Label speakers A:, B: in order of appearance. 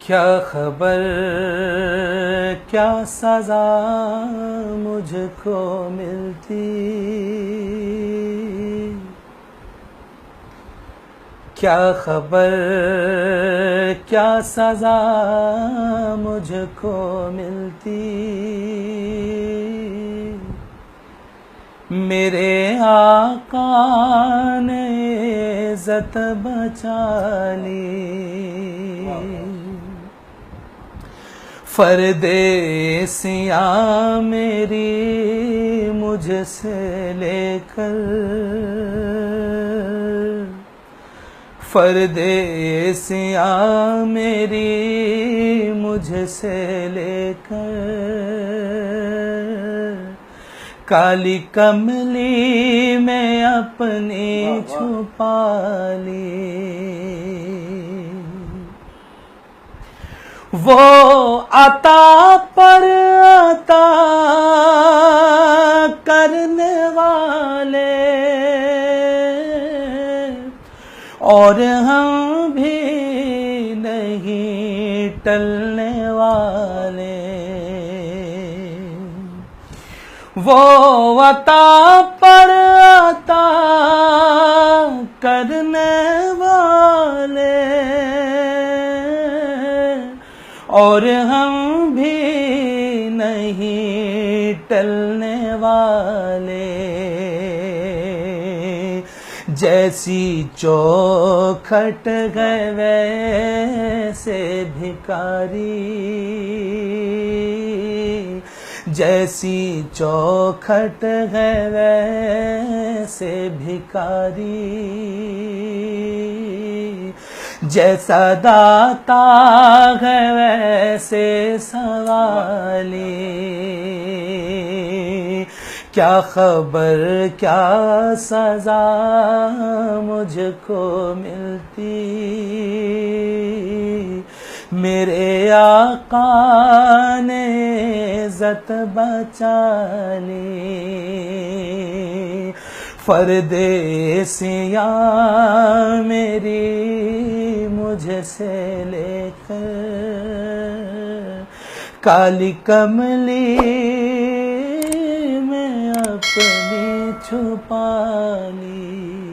A: کیا خبر کیا سزا مجھ کو ملتی، کیا خبر کیا سزا مجھ کو ملتی، میرے آقا نے عزت بچا لی، فرد سیاہ میری مجھ سے لے کر، فرد سیاہ میری مجھ سے لے کر، کالی کملی میں اپنی چھپا لی، وہ عطا پر عطا کرنے والے اور ہم بھی نہیں ٹلنے والے، وہ عطا پر عطا کرنے والے اور ہم بھی نہیں ٹلنے والے، جیسی چوکھٹ گئے ویسے بھکاری، جیسی چوکھٹ ہے ویسے بھکاری، جیسا داتا ہے ویسے سوالی، کیا خبر کیا سزا مجھ کو ملتی، میرے آقا نے عزت بچا لی، فرد سیاہ میری مجھ سے لے کر، کالی کملی میں اپنی چھپا لی۔